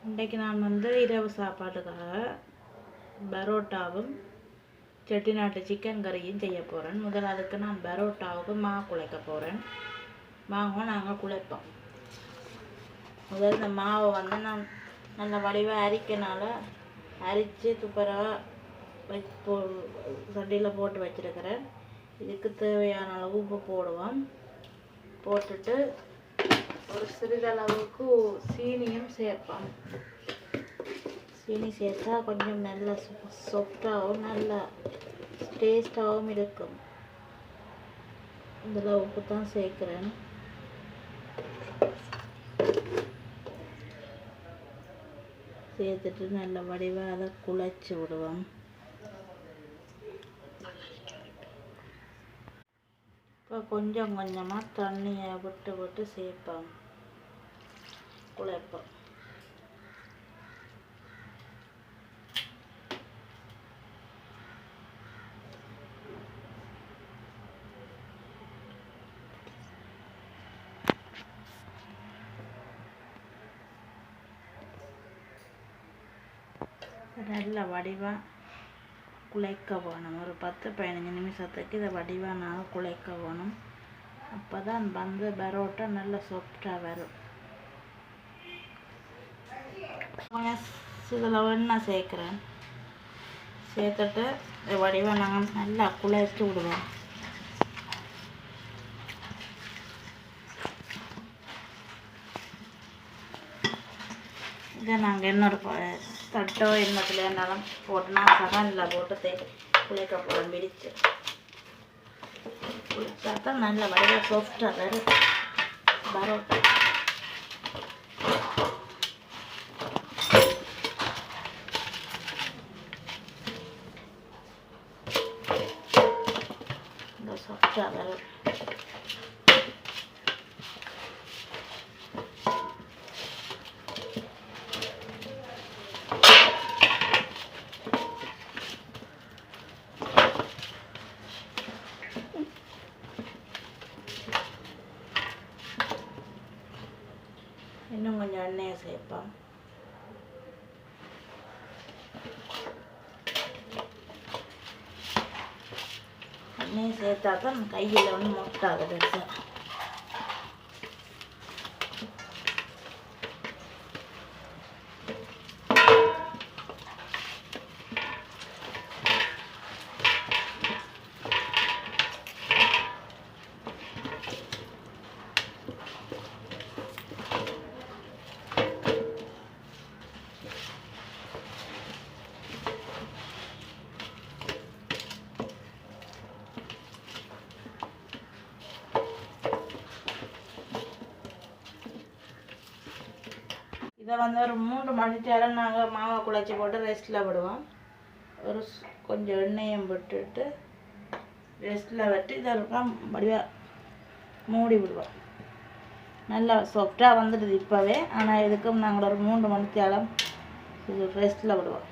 இன்றைக்கு நான் இரவு சாப்பாட்டுக்காக பரோட்டாவும் செட்டிநாட்டு சிக்கன் கறியும் செய்ய போகிறேன். முதல்ல அதுக்கு நான் பரோட்டாவுக்கு மாவு குழைக்க போகிறேன். மாவை நாங்கள் குழைப்போம். முதல்ல இந்த மாவை நான் நல்ல வடிவாக அரிக்கனால அரித்து துப்புரவாக சட்டியில் போட்டு வச்சுருக்கிறேன். இதுக்கு தேவையான அளவு உப்பு போடுவோம். போட்டுட்டு ஒரு சிறிதளவுக்கு சீனியும் சேர்ப்போம். சீனி சேர்த்தா கொஞ்சம் நல்ல சாஃப்டாகவும் நல்ல டேஸ்டாகவும் இருக்கும். இதில் உப்பு தான் சேர்க்குறேன். சேர்த்துட்டு நல்ல வடிவாக அதை குழைச்சி விடுவோம். இப்போ கொஞ்சம் கொஞ்சமாக தண்ணியை விட்டு விட்டு சேர்ப்போம், குழைப்போம். நல்ல வடிவாக குழைக்க வேணும். ஒரு 10-15 நிமிஷத்துக்கு இதை வடிவாக நாங்கள் குழைக்க வேணும். அப்போ தான் பரோட்டா நல்ல சாஃப்டாக வரும். இதில் எண்ணெய் சேர்க்குறேன். சேர்த்துட்டு இதை வடிவாக நாங்கள் நல்லா குழைச்சி விடுவோம். இதை நாங்கள் இன்னொரு தட்டோ எண்ணத்தில் இருந்தாலும் போட்டுனா சகனில் போட்டு குழைக்க போகிறோம். விரிச்சு குளிச்சா தான் நல்ல வடிவாக சாஃப்டாக வரும் பரோட்டா. இந்த சாஃப்டாக வரும். இன்னும் கொஞ்சம் எண்ணெயை சேர்ப்போம். எண்ணெயை சேர்த்தா தான் கையில் மொட்டாது பெருசாக. இதை ஒரு 3 மணி நேரம் நாங்கள் மாவை குழைச்சி போட்டு ரெஸ்ட்டில் விடுவோம். ஒரு கொஞ்சம் எண்ணெயும் விட்டுட்டு ரெஸ்ட்டில் விட்டு இதெல்லாம் வடிவாக மூடி விடுவோம். நல்லா சாஃப்டாக வந்துடுது இப்போவே. ஆனால் இதுக்கும் நாங்கள் ஒரு 3 மணி நேரம் இது ரெஸ்ட்டில் விடுவோம்.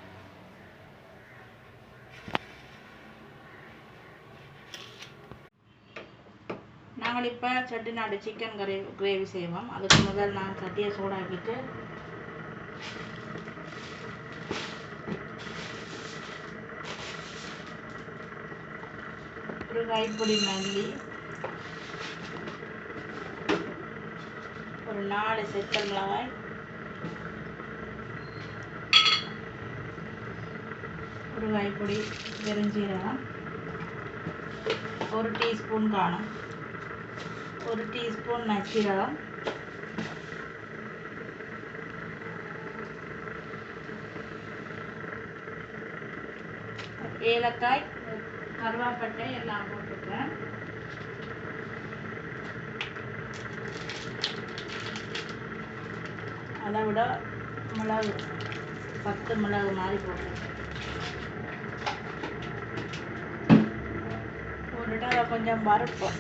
நாங்கள் இப்போ செட்டிநாடு சிக்கன் கிரேவி செய்வோம். அதுக்கு முதல் நான் சட்டியை சூடாக்கிட்டு ஒரு கைப்பிடி மல்லி, ஒரு 4 செத்தல் மிளகாய், ஒரு கைப்பிடி பெருஞ்சீரகம், 1 டீஸ்பூன் காணும், 1 டீஸ்பூன் நச்சீரகம், ஏலக்காய், கருவேப்பிலை எல்லாம் போட்டுக்கிறேன். அதை விட மிளகு 10 மிளகு மாதிரி போட்டுட்டு அதை கொஞ்சம் வறுப்போம்.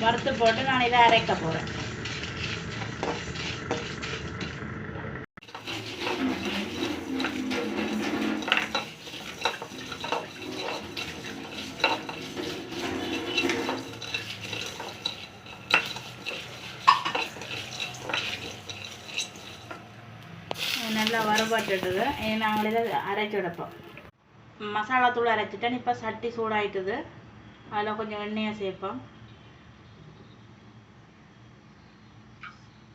வறுத்து போட்டு நான் இதை அரைக்க போகிறேன். வறுபட்டுட்டுது. நாங்கள் இதை அரைச்சி எடுப்போம். மசாலா தூள் அரைச்சிட்டேன். இப்போ சட்டி சூடாயிட்டுது. அதில் கொஞ்சம் எண்ணெயை சேர்ப்போம்.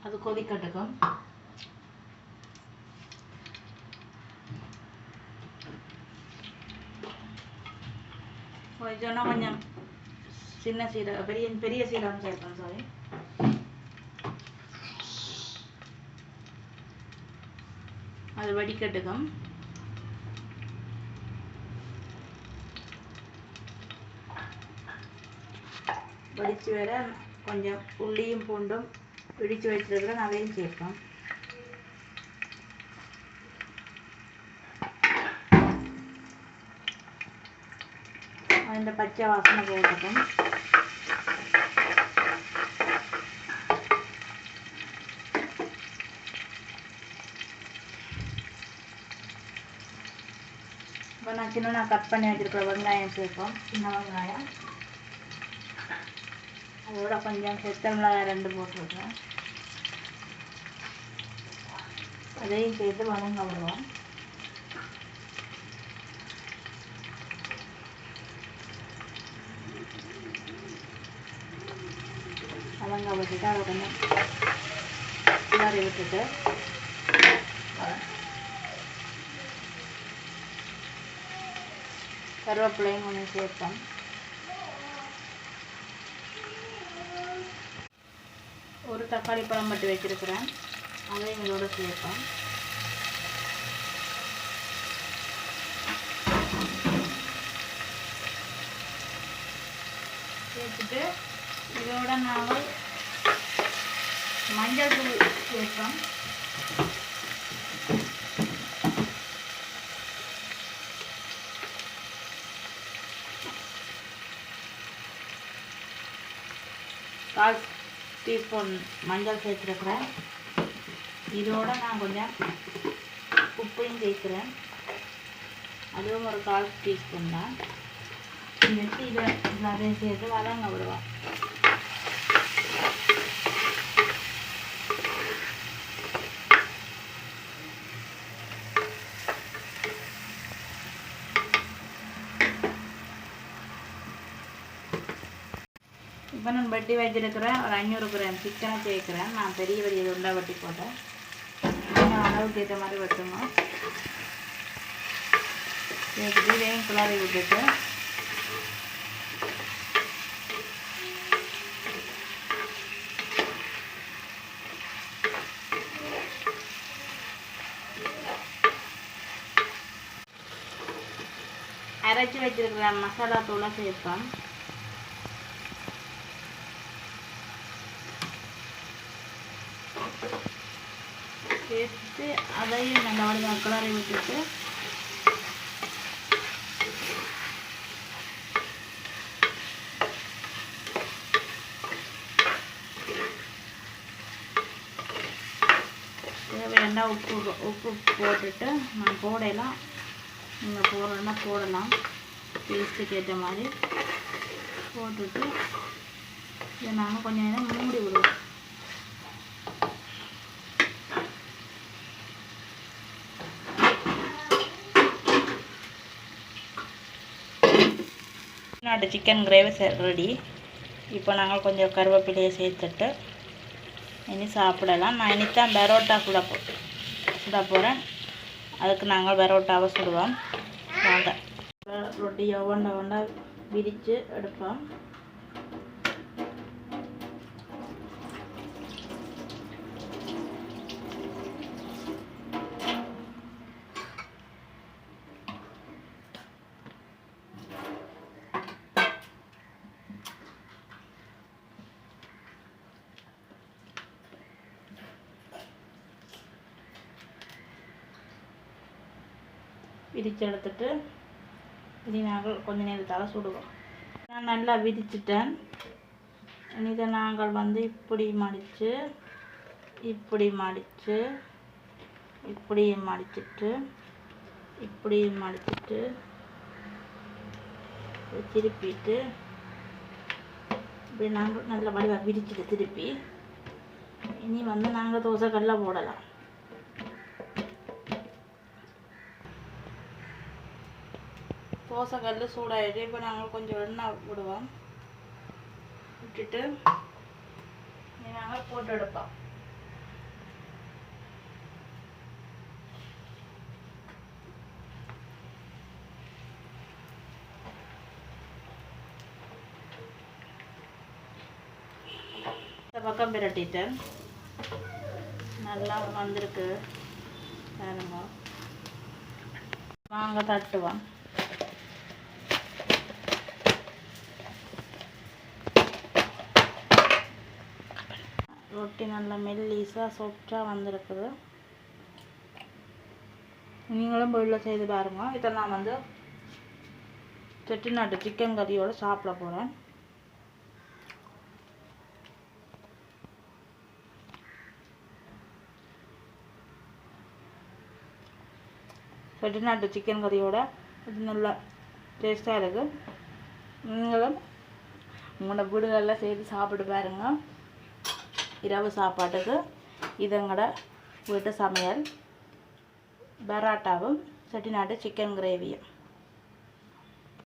அது கொதிக்கட்டுக்கும். கொஞ்சம் கொஞ்சம் சின்ன சீரகம் பெரிய சீரகம் சேர்ப்பேன். சாரி, அது வடிக்கட்டுக்கும். வடித்து வேற கொஞ்சம் உள்ளியும் பூண்டும் பிடிச்சு வச்சிருக்கிறேன், அதையும் சேர்ப்போம். அந்த பச்சை வாசனை போகட்டும். இப்போ நான் கட் பண்ணி வச்சிருக்கிற வெங்காயம் சேர்ப்போம். சின்ன வெங்காயம், அதோட கொஞ்சம் செத்தல் மிளகாய் 2 போட்டுருக்கேன். அதையும் சேர்த்து வதங்க விடுவோம். வதங்க விட்டுட்டு அதை கொஞ்சம் கிளறி விட்டுட்டு கருவேப்பிலையும் கொஞ்சம் சேர்ப்போம். ஒரு தக்காளி பழம் மட்டும் வச்சிருக்கிறேன், அதையும் இதோட சேர்ப்போம். சேர்த்துட்டு இதோட நாங்கள் மஞ்சள் தூள் சேர்ப்போம். கால் டீஸ்பூன் மஞ்சள் சேர்த்துருக்குறேன். இதோட நான் கொஞ்சம் உப்பையும் சேர்க்குறேன். அதுவும் ஒரு 1/4 டீஸ்பூன் தான். வச்சு இதை அதையும் சேர்த்து வதங்க விடுவோம். இப்போ நான் வட்டி வச்சிருக்கிறேன். ஒரு 500 கிராம் சிக்கனை சேர்க்குறேன். நான் பெரிய துண்டா வட்டி போட்டேன். அளவுக்கு ஏற்ற மாதிரி வெட்டணும். சேர்த்துட்டு இதையும் கிளறி விட்டுட்டு அரைச்சி வச்சிருக்கிற மசாலா தூளை சேர்ப்பேன். சேர்த்து அதையும் நல்லா கிளறி விட்டுட்டு தேவையான உப்பு போட்டுட்டு நான் போடலாம். நீங்கள் போடணும்னா போடலாம், டேஸ்ட்டுக்கு ஏற்ற மாதிரி போட்டுட்டு இதை நாங்கள் கொஞ்சம் நேரம் மூடி விடுவோம். நாட்டு சிக்கன் கிரேவி ரெடி. இப்போ நாங்கள் கொஞ்சம் கருவேப்பிலையை சேர்த்துட்டு இனி சாப்பிடலாம். நான் இனித்தான் பரோட்டா சுட போகிறேன். அதுக்கு நாங்கள் பரோட்டாவை சுடுவோம். வாங்க, ரொட்டியை ஒண்டா விரித்து எடுப்போம். விரித்து எடுத்துட்டு இனி நாங்கள் கொஞ்ச நேரத்தால் சுடுவோம். நான் நல்லா விரிச்சிட்டேன். இதை நாங்கள் இப்படி மடித்து இப்படியும் மடிச்சிட்டு திருப்பிட்டு இப்படி நாங்கள் நல்ல வடிவாக விரிச்சிட்டு திருப்பி இனி நாங்கள் தோசை கல்ல போடலாம். தோசைக்கல் சூடாகிட்டு இப்போ நாங்கள் கொஞ்சம் எண்ணெய் விடுவோம். விட்டுட்டு நாங்கள் போட்டு எடுப்போம். இந்த பக்கம் பிரட்டிட்டேன். நல்லா வந்திருக்கு பாருங்க. வாங்க தட்டுவோம். ரொட்டி நல்லா மெல்லீஸாக சாஃப்டாக வந்திருக்குது. நீங்களும் வீட்டில் செய்து பாருங்க. இதை நான் வந்து செட்டிநாட்டு சிக்கன் கறியோடு சாப்பிட போகிறேன். செட்டிநாட்டு சிக்கன் கறியோட இது நல்லா டேஸ்ட்டாக இருக்குது. நீங்களும் உங்களோட வீடுகளில் செய்து சாப்பிட்டு பாருங்க. இரவு சாப்பாட்டுக்கு இதங்கட வீட்டு சமையல் பராட்டாவும் செட்டிநாட்டு சிக்கன் கிரேவியும்.